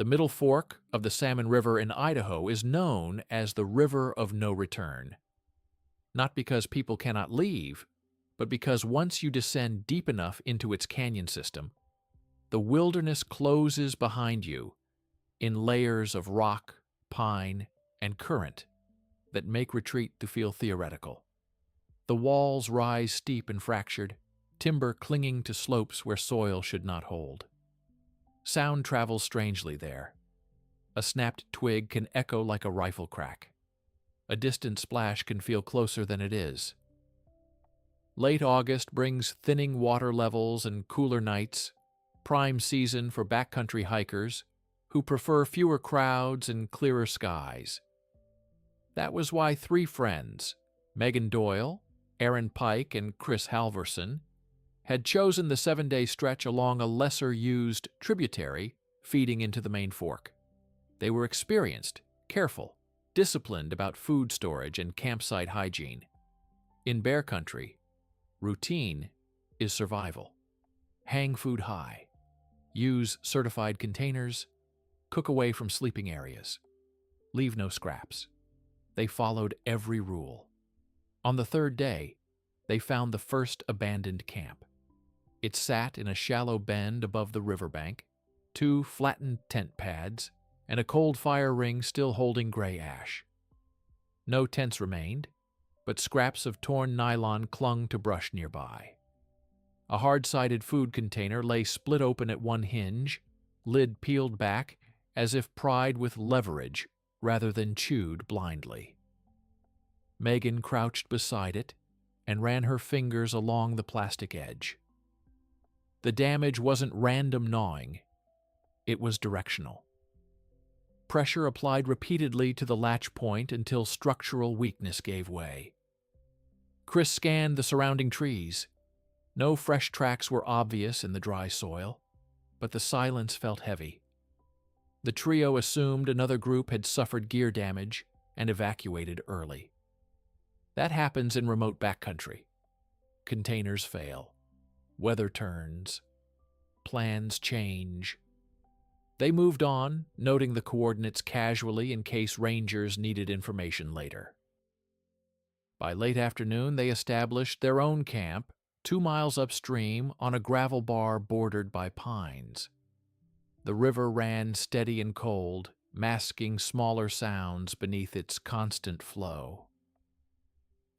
The middle fork of the Salmon River in Idaho is known as the River of No Return. Not because people cannot leave, but because once you descend deep enough into its canyon system, the wilderness closes behind you in layers of rock, pine, and current that make retreat to feel theoretical. The walls rise steep and fractured, timber clinging to slopes where soil should not hold. Sound travels strangely there. A snapped twig can echo like a rifle crack. A distant splash can feel closer than it is. Late August brings thinning water levels and cooler nights, prime season for backcountry hikers who prefer fewer crowds and clearer skies. That was why three friends, Megan Doyle, Aaron Pike, and Chris Halverson, had chosen the 7-day stretch along a lesser-used tributary feeding into the main fork. They were experienced, careful, disciplined about food storage and campsite hygiene. In bear country, routine is survival. Hang food high. Use certified containers. Cook away from sleeping areas. Leave no scraps. They followed every rule. On the third day, they found the first abandoned camp. It sat in a shallow bend above the riverbank, 2 flattened tent pads, and a cold fire ring still holding gray ash. No tents remained, but scraps of torn nylon clung to brush nearby. A hard-sided food container lay split open at one hinge, lid peeled back, as if pried with leverage rather than chewed blindly. Megan crouched beside it and ran her fingers along the plastic edge. The damage wasn't random gnawing, it was directional. Pressure applied repeatedly to the latch point until structural weakness gave way. Chris scanned the surrounding trees. No fresh tracks were obvious in the dry soil, but the silence felt heavy. The trio assumed another group had suffered gear damage and evacuated early. That happens in remote backcountry. Containers fail. Weather turns. Plans change. They moved on, noting the coordinates casually in case rangers needed information later. By late afternoon, they established their own camp 2 miles upstream on a gravel bar bordered by pines. The river ran steady and cold, masking smaller sounds beneath its constant flow.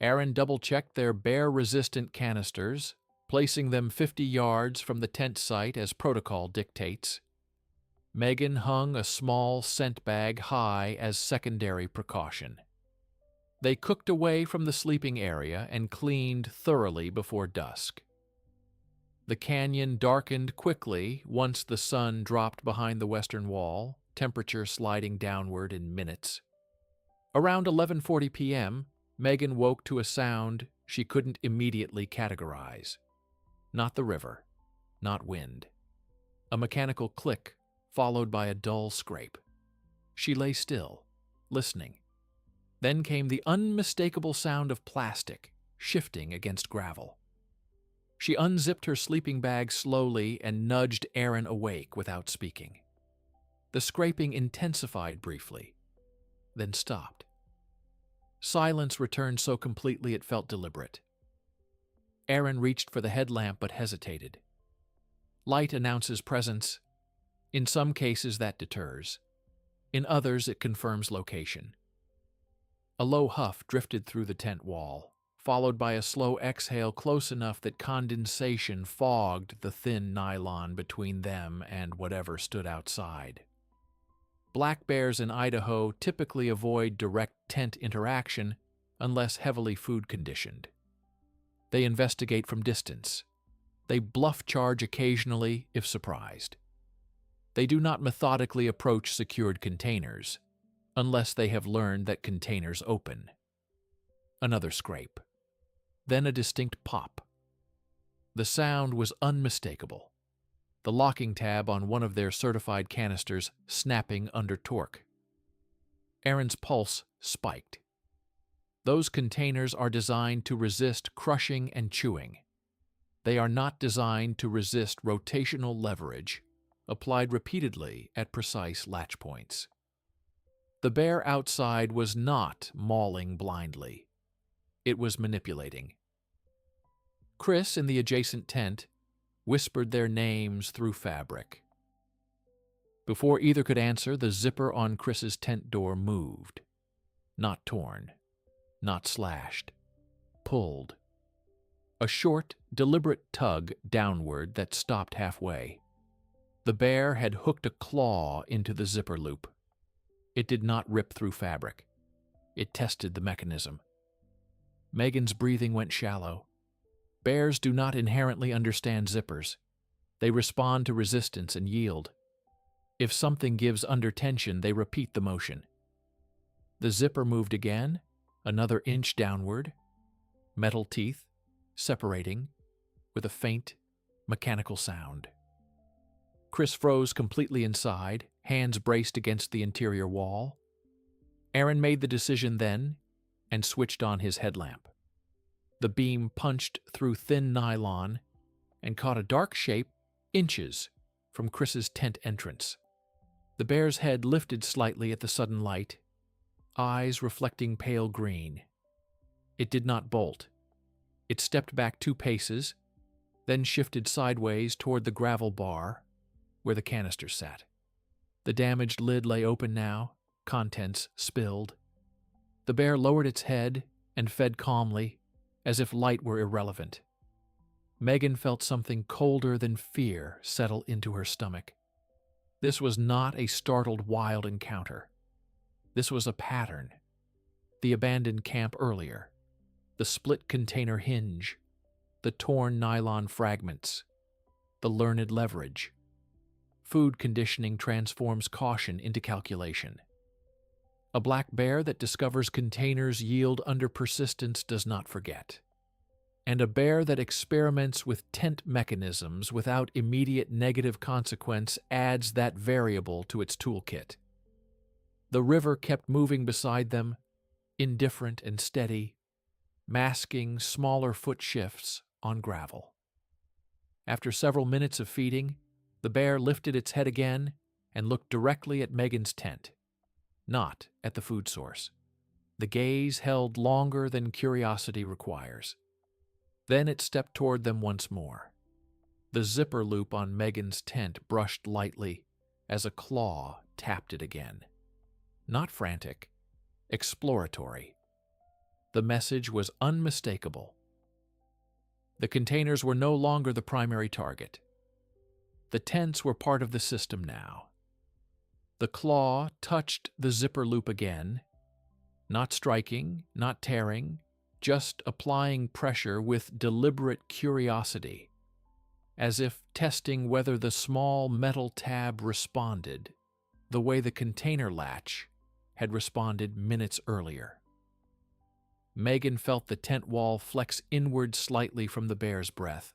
Aaron double-checked their bear-resistant canisters, placing them 50 yards from the tent site as protocol dictates. Megan hung a small scent bag high as secondary precaution. They cooked away from the sleeping area and cleaned thoroughly before dusk. The canyon darkened quickly once the sun dropped behind the western wall, temperature sliding downward in minutes. Around 11:40 p.m., Megan woke to a sound she couldn't immediately categorize. Not the river, not wind. A mechanical click, followed by a dull scrape. She lay still, listening. Then came the unmistakable sound of plastic shifting against gravel. She unzipped her sleeping bag slowly and nudged Aaron awake without speaking. The scraping intensified briefly, then stopped. Silence returned so completely it felt deliberate. Aaron reached for the headlamp but hesitated. Light announces presence. In some cases that deters. In others it confirms location. A low huff drifted through the tent wall, followed by a slow exhale close enough that condensation fogged the thin nylon between them and whatever stood outside. Black bears in Idaho typically avoid direct tent interaction unless heavily food-conditioned. They investigate from distance. They bluff charge occasionally if surprised. They do not methodically approach secured containers, unless they have learned that containers open. Another scrape. Then a distinct pop. The sound was unmistakable. The locking tab on one of their certified canisters snapping under torque. Aaron's pulse spiked. Those containers are designed to resist crushing and chewing. They are not designed to resist rotational leverage, applied repeatedly at precise latch points. The bear outside was not mauling blindly. It was manipulating. Chris, in the adjacent tent, whispered their names through fabric. Before either could answer, the zipper on Chris's tent door moved. Not torn, not slashed, pulled. A short, deliberate tug downward that stopped halfway. The bear had hooked a claw into the zipper loop. It did not rip through fabric. It tested the mechanism. Megan's breathing went shallow. Bears do not inherently understand zippers. They respond to resistance and yield. If something gives under tension, they repeat the motion. The zipper moved again, another inch downward. Metal teeth, separating, with a faint, mechanical sound. Chris froze completely inside, hands braced against the interior wall. Aaron made the decision then and switched on his headlamp. The beam punched through thin nylon and caught a dark shape inches from Chris's tent entrance. The bear's head lifted slightly at the sudden light, eyes reflecting pale green. It did not bolt. It stepped back 2 paces, then shifted sideways toward the gravel bar where the canister sat. The damaged lid lay open now, contents spilled. The bear lowered its head and fed calmly, as if light were irrelevant. Megan felt something colder than fear settle into her stomach. This was not a startled wild encounter. This was a pattern. The abandoned camp earlier, the split container hinge, the torn nylon fragments, the learned leverage. Food conditioning transforms caution into calculation. A black bear that discovers containers yield under persistence does not forget. And a bear that experiments with tent mechanisms without immediate negative consequence adds that variable to its toolkit. The river kept moving beside them, indifferent and steady, masking smaller foot shifts on gravel. After several minutes of feeding, the bear lifted its head again and looked directly at Megan's tent, not at the food source. The gaze held longer than curiosity requires. Then it stepped toward them once more. The zipper loop on Megan's tent brushed lightly as a claw tapped it again. Not frantic, exploratory. The message was unmistakable. The containers were no longer the primary target. The tents were part of the system now. The claw touched the zipper loop again, not striking, not tearing, just applying pressure with deliberate curiosity, as if testing whether the small metal tab responded the way the container latch had responded minutes earlier. Megan felt the tent wall flex inward slightly from the bear's breath,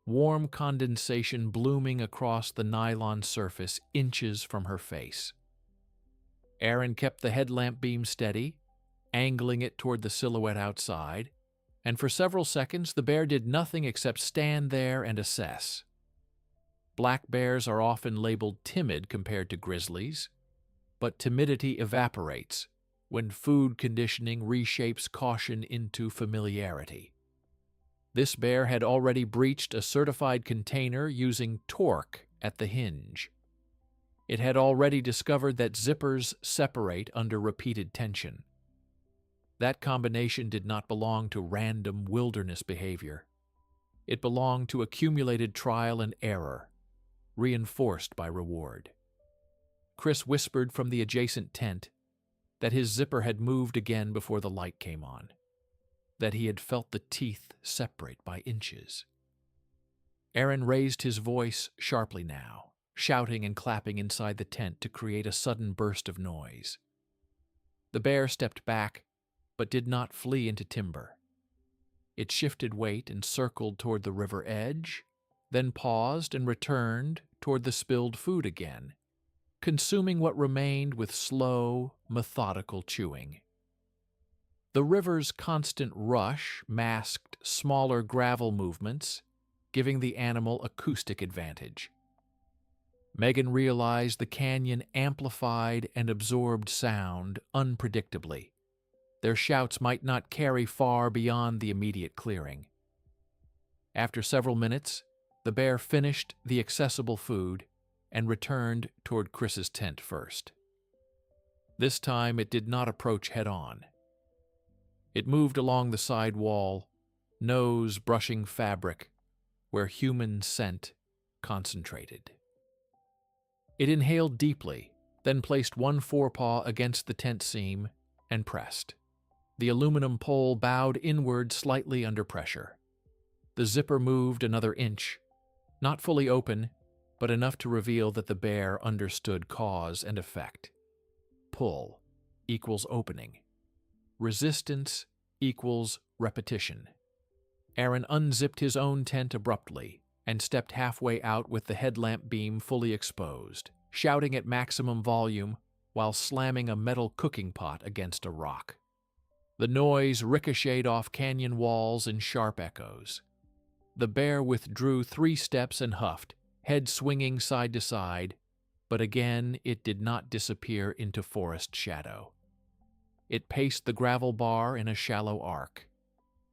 warm condensation blooming across the nylon surface inches from her face. Aaron kept the headlamp beam steady, angling it toward the silhouette outside, and for several seconds the bear did nothing except stand there and assess. Black bears are often labeled timid compared to grizzlies, but timidity evaporates when food conditioning reshapes caution into familiarity. This bear had already breached a certified container using torque at the hinge. It had already discovered that zippers separate under repeated tension. That combination did not belong to random wilderness behavior. It belonged to accumulated trial and error, reinforced by reward. Chris whispered from the adjacent tent that his zipper had moved again before the light came on, that he had felt the teeth separate by inches. Aaron raised his voice sharply now, shouting and clapping inside the tent to create a sudden burst of noise. The bear stepped back, but did not flee into timber. It shifted weight and circled toward the river edge, then paused and returned toward the spilled food again, consuming what remained with slow, methodical chewing. The river's constant rush masked smaller gravel movements, giving the animal acoustic advantage. Megan realized the canyon amplified and absorbed sound unpredictably. Their shouts might not carry far beyond the immediate clearing. After several minutes, the bear finished the accessible food and returned toward Chris's tent first. This time it did not approach head-on. It moved along the side wall, nose brushing fabric where human scent concentrated. It inhaled deeply, then placed one forepaw against the tent seam and pressed. The aluminum pole bowed inward slightly under pressure. The zipper moved another inch, not fully open, but enough to reveal that the bear understood cause and effect. Pull equals opening. Resistance equals repetition. Aaron unzipped his own tent abruptly and stepped halfway out with the headlamp beam fully exposed, shouting at maximum volume while slamming a metal cooking pot against a rock. The noise ricocheted off canyon walls in sharp echoes. The bear withdrew 3 steps and huffed, head swinging side to side, but again it did not disappear into forest shadow. It paced the gravel bar in a shallow arc,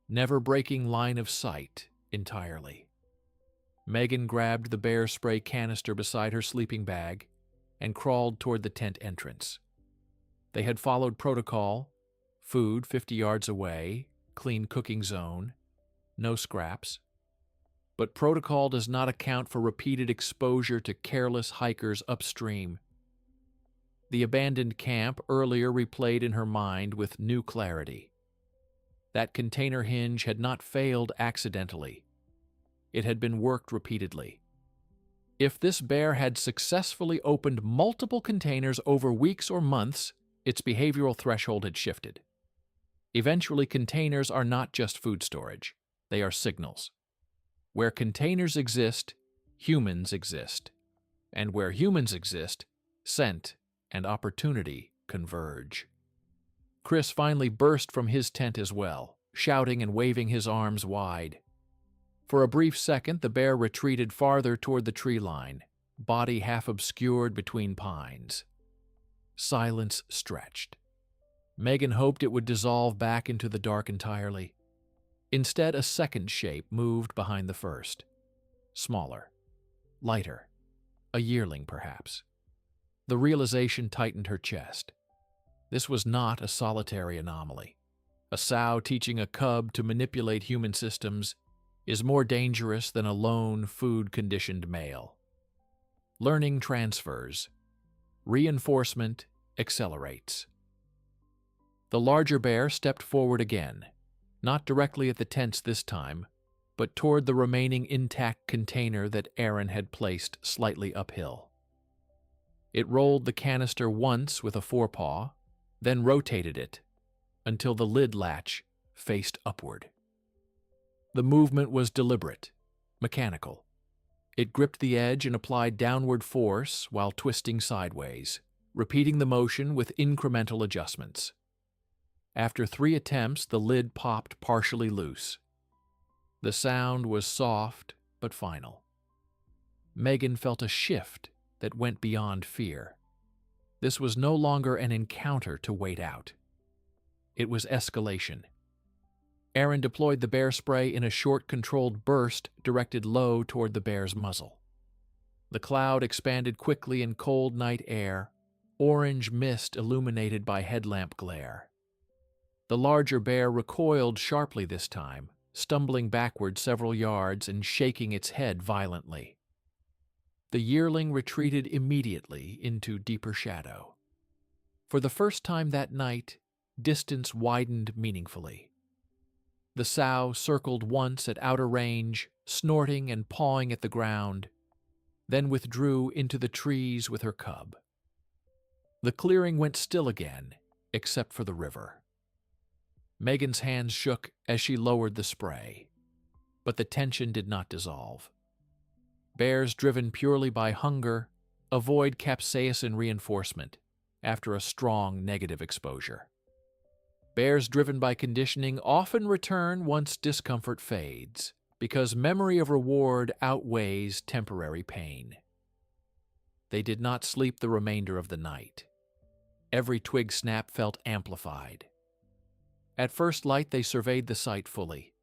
never breaking line of sight entirely. Megan grabbed the bear spray canister beside her sleeping bag and crawled toward the tent entrance. They had followed protocol: food 50 yards away, clean cooking zone, no scraps. But protocol does not account for repeated exposure to careless hikers upstream. The abandoned camp earlier replayed in her mind with new clarity. That container hinge had not failed accidentally. It had been worked repeatedly. If this bear had successfully opened multiple containers over weeks or months, its behavioral threshold had shifted. Eventually, containers are not just food storage. They are signals. Where containers exist, humans exist. And where humans exist, scent and opportunity converge. Chris finally burst from his tent as well, shouting and waving his arms wide. For a brief second, the bear retreated farther toward the tree line, body half obscured between pines. Silence stretched. Megan hoped it would dissolve back into the dark entirely. Instead, a second shape moved behind the first. Smaller, lighter, a yearling perhaps. The realization tightened her chest. This was not a solitary anomaly. A sow teaching a cub to manipulate human systems is more dangerous than a lone, food-conditioned male. Learning transfers. Reinforcement accelerates. The larger bear stepped forward again, not directly at the tents this time, but toward the remaining intact container that Aaron had placed slightly uphill. It rolled the canister once with a forepaw, then rotated it until the lid latch faced upward. The movement was deliberate, mechanical. It gripped the edge and applied downward force while twisting sideways, repeating the motion with incremental adjustments. After 3 attempts, the lid popped partially loose. The sound was soft but final. Megan felt a shift that went beyond fear. This was no longer an encounter to wait out. It was escalation. Aaron deployed the bear spray in a short, controlled burst directed low toward the bear's muzzle. The cloud expanded quickly in cold night air, orange mist illuminated by headlamp glare. The larger bear recoiled sharply this time, stumbling backward several yards and shaking its head violently. The yearling retreated immediately into deeper shadow. For the first time that night, distance widened meaningfully. The sow circled once at outer range, snorting and pawing at the ground, then withdrew into the trees with her cub. The clearing went still again, except for the river. Megan's hands shook as she lowered the spray, but the tension did not dissolve. Bears driven purely by hunger avoid capsaicin reinforcement after a strong negative exposure. Bears driven by conditioning often return once discomfort fades, because memory of reward outweighs temporary pain. They did not sleep the remainder of the night. Every twig snap felt amplified. At first light, they surveyed the site fully.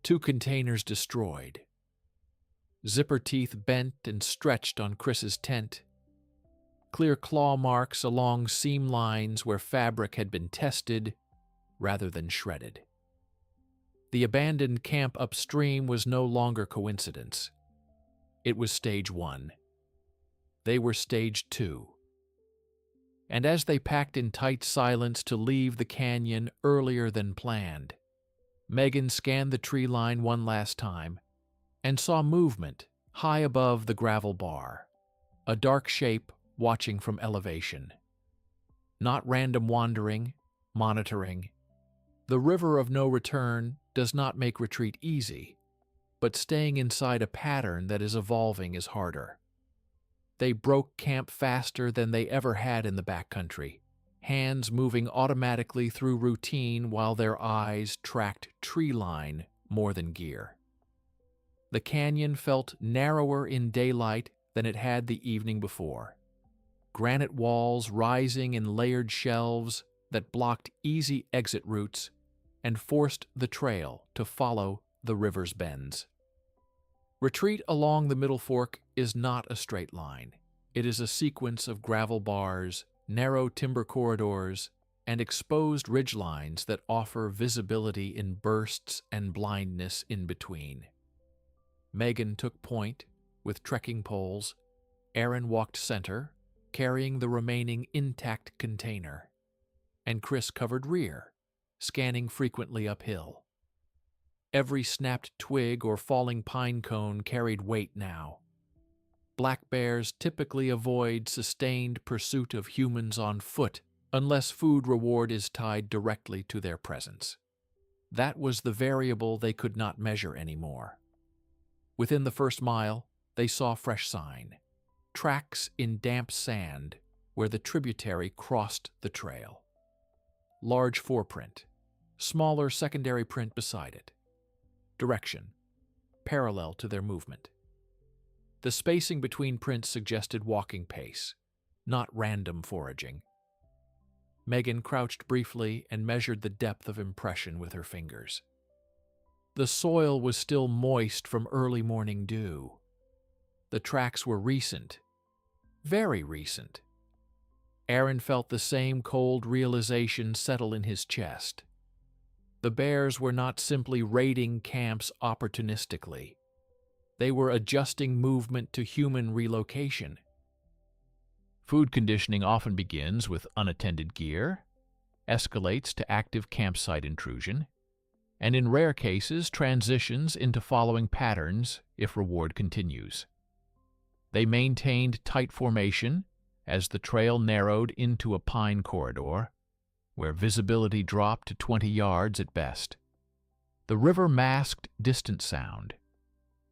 2 containers destroyed. Zipper teeth bent and stretched on Chris's tent. Clear claw marks along seam lines where fabric had been tested rather than shredded. The abandoned camp upstream was no longer coincidence. It was stage 1. They were stage 2. And as they packed in tight silence to leave the canyon earlier than planned, Megan scanned the tree line one last time and saw movement high above the gravel bar, a dark shape watching from elevation. Not random wandering, monitoring. The river of no return does not make retreat easy, but staying inside a pattern that is evolving is harder. They broke camp faster than they ever had in the backcountry, hands moving automatically through routine while their eyes tracked tree line more than gear. The canyon felt narrower in daylight than it had the evening before. Granite walls rising in layered shelves that blocked easy exit routes and forced the trail to follow the river's bends. Retreat along the Middle Fork is not a straight line. It is a sequence of gravel bars, narrow timber corridors, and exposed ridgelines that offer visibility in bursts and blindness in between. Megan took point with trekking poles. Aaron walked center, carrying the remaining intact container, and Chris covered rear, scanning frequently uphill. Every snapped twig or falling pine cone carried weight now. Black bears typically avoid sustained pursuit of humans on foot unless food reward is tied directly to their presence. That was the variable they could not measure anymore. Within the first mile, they saw fresh sign. Tracks in damp sand where the tributary crossed the trail. Large foreprint, smaller secondary print beside it. Direction, parallel to their movement. The spacing between prints suggested walking pace, not random foraging. Megan crouched briefly and measured the depth of impression with her fingers. The soil was still moist from early morning dew. The tracks were recent, very recent. Aaron felt the same cold realization settle in his chest. The bears were not simply raiding camps opportunistically. They were adjusting movement to human relocation. Food conditioning often begins with unattended gear, escalates to active campsite intrusion, and in rare cases transitions into following patterns if reward continues. They maintained tight formation as the trail narrowed into a pine corridor, where visibility dropped to 20 yards at best. The river masked distant sound,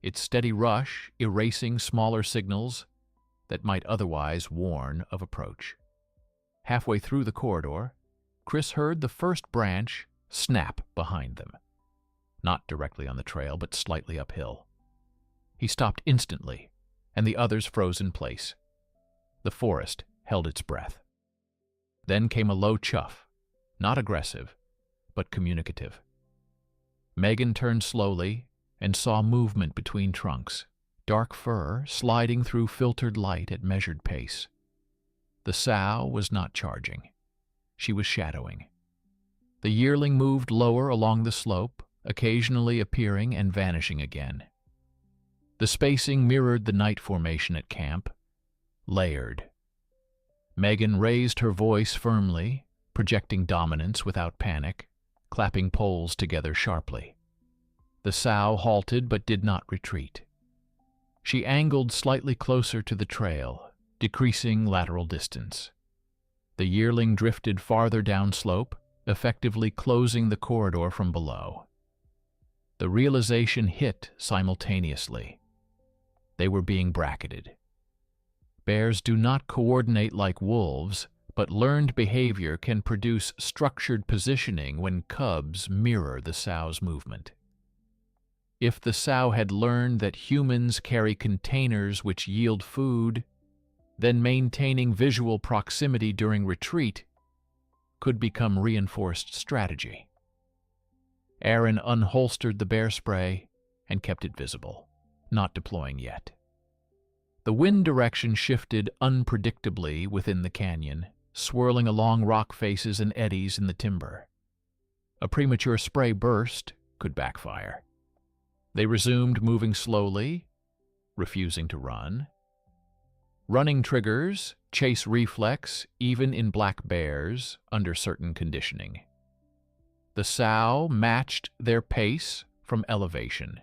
its steady rush erasing smaller signals that might otherwise warn of approach. Halfway through the corridor, Chris heard the first branch snap behind them, not directly on the trail, but slightly uphill. He stopped instantly, and the others froze in place. The forest held its breath. Then came a low chuff, not aggressive, but communicative. Megan turned slowly and saw movement between trunks, dark fur sliding through filtered light at measured pace. The sow was not charging. She was shadowing. The yearling moved lower along the slope, occasionally appearing and vanishing again. The spacing mirrored the night formation at camp, layered. Megan raised her voice firmly, projecting dominance without panic, clapping poles together sharply. The sow halted but did not retreat. She angled slightly closer to the trail, decreasing lateral distance. The yearling drifted farther downslope, effectively closing the corridor from below. The realization hit simultaneously. They were being bracketed. Bears do not coordinate like wolves, but learned behavior can produce structured positioning when cubs mirror the sow's movement. If the sow had learned that humans carry containers which yield food, then maintaining visual proximity during retreat could become reinforced strategy. Aaron unholstered the bear spray and kept it visible, not deploying yet. The wind direction shifted unpredictably within the canyon, swirling along rock faces and eddies in the timber. A premature spray burst could backfire. They resumed moving slowly, refusing to run. Running triggers chase reflex even in black bears under certain conditioning. The sow matched their pace from elevation.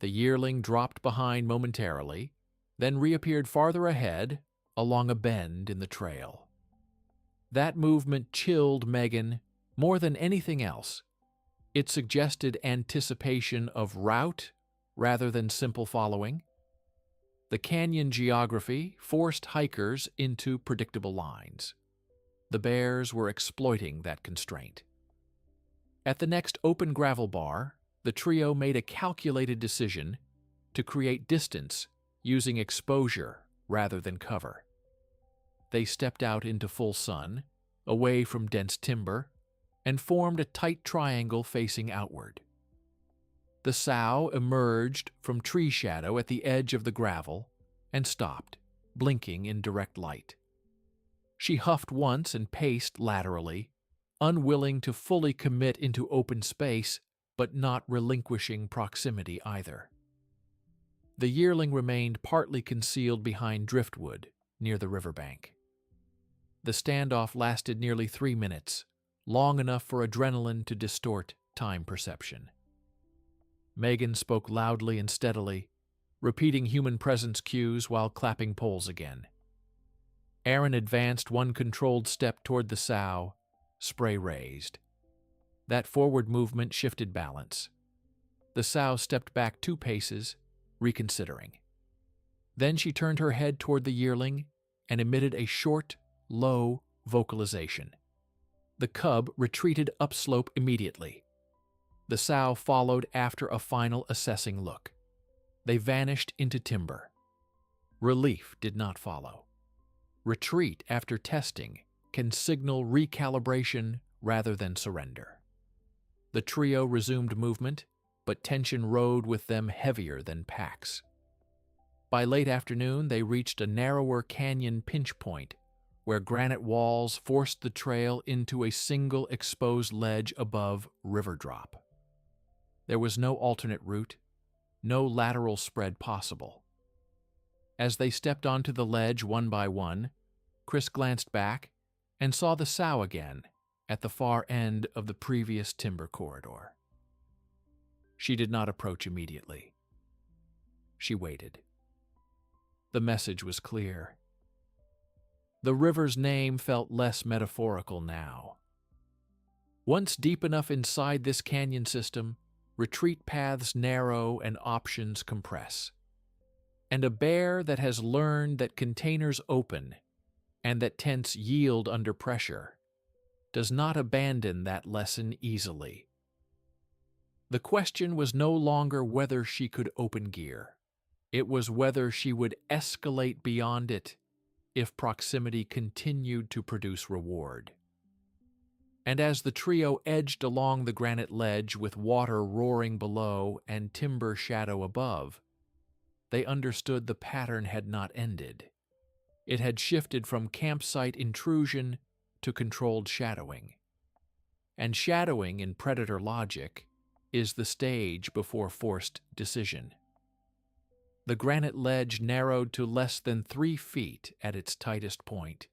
The yearling dropped behind momentarily, then reappeared farther ahead along a bend in the trail. That movement chilled Megan more than anything else. It suggested anticipation of route rather than simple following. The canyon geography forced hikers into predictable lines. The bears were exploiting that constraint. At the next open gravel bar, the trio made a calculated decision to create distance using exposure rather than cover. They stepped out into full sun, away from dense timber, and formed a tight triangle facing outward. The sow emerged from tree shadow at the edge of the gravel and stopped, blinking in direct light. She huffed once and paced laterally, unwilling to fully commit into open space, but not relinquishing proximity either. The yearling remained partly concealed behind driftwood near the riverbank. The standoff lasted nearly 3 minutes, long enough for adrenaline to distort time perception. Megan spoke loudly and steadily, repeating human presence cues while clapping poles again. Aaron advanced one controlled step toward the sow, spray raised. That forward movement shifted balance. The sow stepped back 2 paces, reconsidering. Then she turned her head toward the yearling and emitted a short, low vocalization. The cub retreated upslope immediately. The sow followed after a final assessing look. They vanished into timber. Relief did not follow. Retreat after testing can signal recalibration rather than surrender. The trio resumed movement, but tension rode with them heavier than packs. By late afternoon, they reached a narrower canyon pinch point where granite walls forced the trail into a single exposed ledge above river drop. There was no alternate route, no lateral spread possible. As they stepped onto the ledge one by one, Chris glanced back and saw the sow again at the far end of the previous timber corridor. She did not approach immediately. She waited. The message was clear. The river's name felt less metaphorical now. Once deep enough inside this canyon system, retreat paths narrow and options compress. And a bear that has learned that containers open and that tents yield under pressure does not abandon that lesson easily. The question was no longer whether she could open gear. It was whether she would escalate beyond it if proximity continued to produce reward. And as the trio edged along the granite ledge with water roaring below and timber shadow above, they understood the pattern had not ended. It had shifted from campsite intrusion to controlled shadowing. And shadowing, in predator logic, is the stage before forced decision. The granite ledge narrowed to less than 3 feet at its tightest point,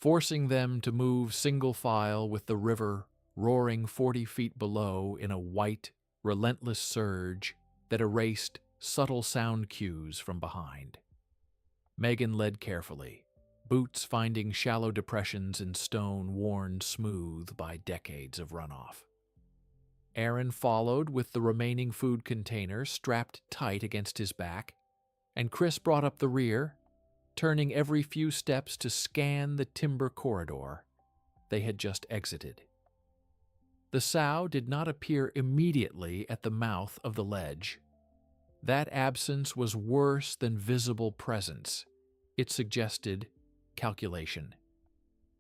forcing them to move single file with the river roaring 40 feet below in a white, relentless surge that erased subtle sound cues from behind. Megan led carefully, boots finding shallow depressions in stone worn smooth by decades of runoff. Aaron followed with the remaining food container strapped tight against his back, and Chris brought up the rear, turning every few steps to scan the timber corridor they had just exited. The sow did not appear immediately at the mouth of the ledge. That absence was worse than visible presence. It suggested calculation.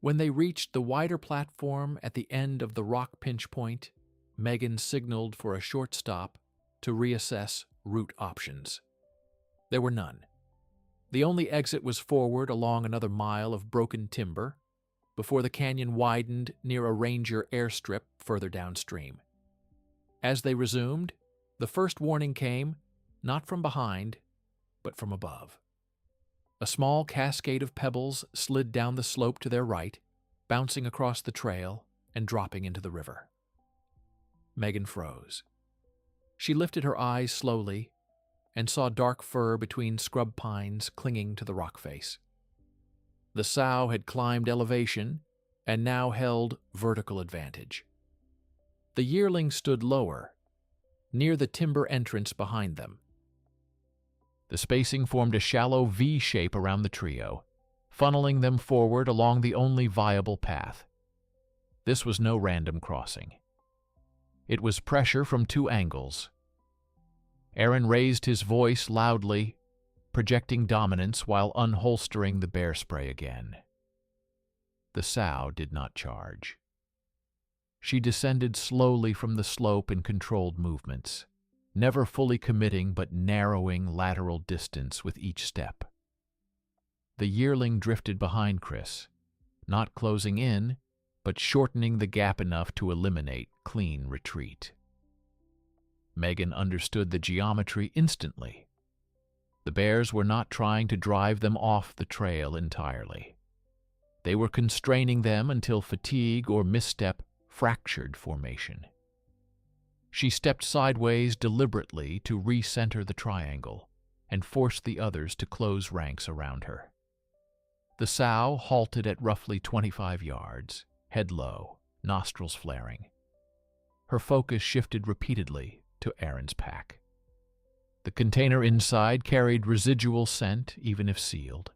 When they reached the wider platform at the end of the rock pinch point, Megan signaled for a short stop to reassess route options. There were none. The only exit was forward along another mile of broken timber before the canyon widened near a ranger airstrip further downstream. As they resumed, the first warning came, not from behind, but from above. A small cascade of pebbles slid down the slope to their right, bouncing across the trail and dropping into the river. Megan froze. She lifted her eyes slowly and saw dark fur between scrub pines clinging to the rock face. The sow had climbed elevation and now held vertical advantage. The yearling stood lower, near the timber entrance behind them. The spacing formed a shallow V shape around the trio, funneling them forward along the only viable path. This was no random crossing. It was pressure from two angles. Aaron raised his voice loudly, projecting dominance while unholstering the bear spray again. The sow did not charge. She descended slowly from the slope in controlled movements, never fully committing but narrowing lateral distance with each step. The yearling drifted behind Chris, not closing in, but shortening the gap enough to eliminate clean retreat. Megan understood the geometry instantly. The bears were not trying to drive them off the trail entirely. They were constraining them until fatigue or misstep fractured formation. She stepped sideways deliberately to recenter the triangle and forced the others to close ranks around her. The sow halted at roughly 25 yards, head low, nostrils flaring. Her focus shifted repeatedly to Aaron's pack. The container inside carried residual scent, even if sealed.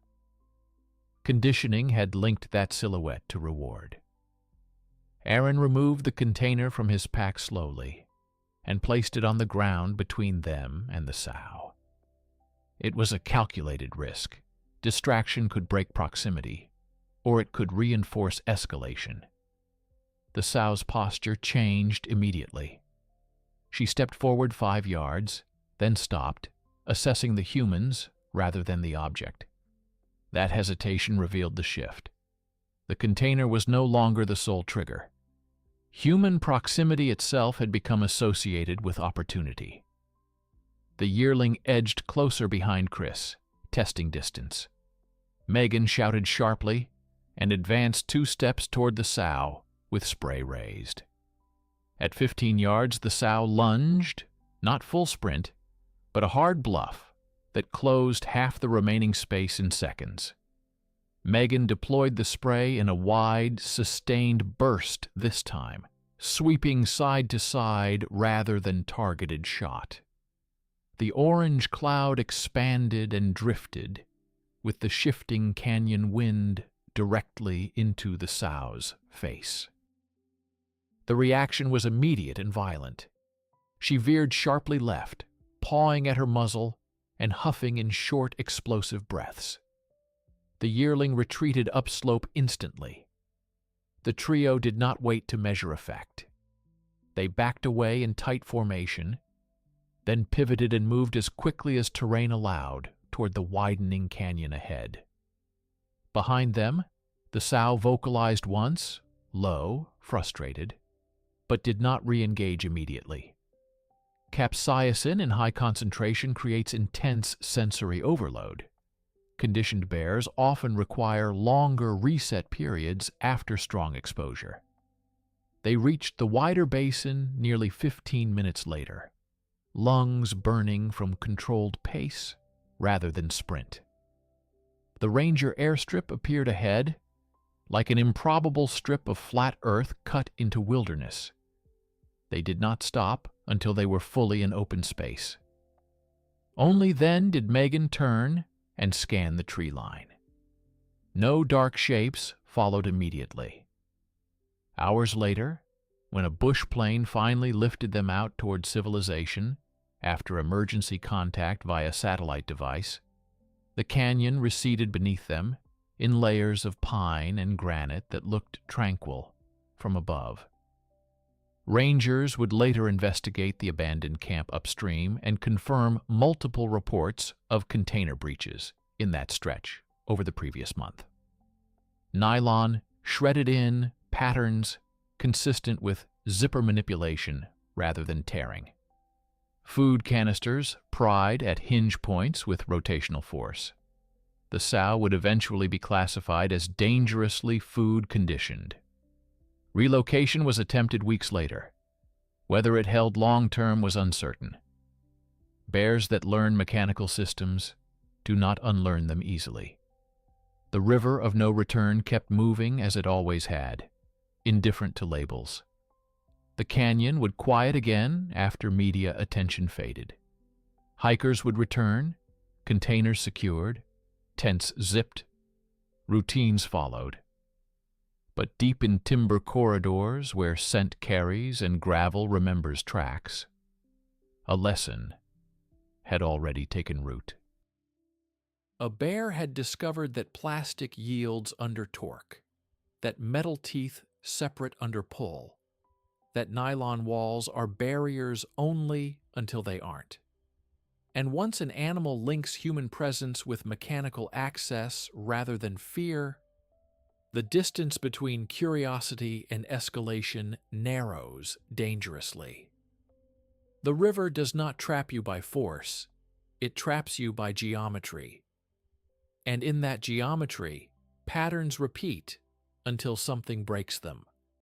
Conditioning had linked that silhouette to reward. Aaron removed the container from his pack slowly and placed it on the ground between them and the sow. It was a calculated risk. Distraction could break proximity, or it could reinforce escalation. The sow's posture changed immediately. She stepped forward 5 yards, then stopped, assessing the humans rather than the object. That hesitation revealed the shift. The container was no longer the sole trigger. Human proximity itself had become associated with opportunity. The yearling edged closer behind Chris, testing distance. Megan shouted sharply and advanced 2 steps toward the sow with spray raised. At 15 yards, the sow lunged, not full sprint, but a hard bluff that closed half the remaining space in seconds. Megan deployed the spray in a wide, sustained burst this time, sweeping side to side rather than targeted shot. The orange cloud expanded and drifted, with the shifting canyon wind directly into the sow's face. The reaction was immediate and violent. She veered sharply left, pawing at her muzzle and huffing in short, explosive breaths. The yearling retreated upslope instantly. The trio did not wait to measure effect. They backed away in tight formation, then pivoted and moved as quickly as terrain allowed toward the widening canyon ahead. Behind them, the sow vocalized once, low, frustrated, but did not re-engage immediately. Capsaicin in high concentration creates intense sensory overload. Conditioned bears often require longer reset periods after strong exposure. They reached the wider basin nearly 15 minutes later, lungs burning from controlled pace rather than sprint. The ranger airstrip appeared ahead, like an improbable strip of flat earth cut into wilderness. They did not stop until they were fully in open space. Only then did Megan turn and scan the tree line. No dark shapes followed immediately. Hours later, when a bush plane finally lifted them out toward civilization after emergency contact via satellite device, The canyon receded beneath them in layers of pine and granite that looked tranquil from above. Rangers would later investigate the abandoned camp upstream and confirm multiple reports of container breaches in that stretch over the previous month. Nylon, shredded in patterns consistent with zipper manipulation rather than tearing. Food canisters pried at hinge points with rotational force. The sow would eventually be classified as dangerously food-conditioned. Relocation was attempted weeks later. Whether it held long-term was uncertain. Bears that learn mechanical systems do not unlearn them easily. The river of no return kept moving as it always had, indifferent to labels. The canyon would quiet again after media attention faded. Hikers would return, containers secured, tents zipped, routines followed. But deep in timber corridors where scent carries and gravel remembers tracks, a lesson had already taken root. A bear had discovered that plastic yields under torque, that metal teeth separate under pull, that nylon walls are barriers only until they aren't. And once an animal links human presence with mechanical access rather than fear, the distance between curiosity and escalation narrows dangerously. The river does not trap you by force, it traps you by geometry. And in that geometry, patterns repeat until something breaks them.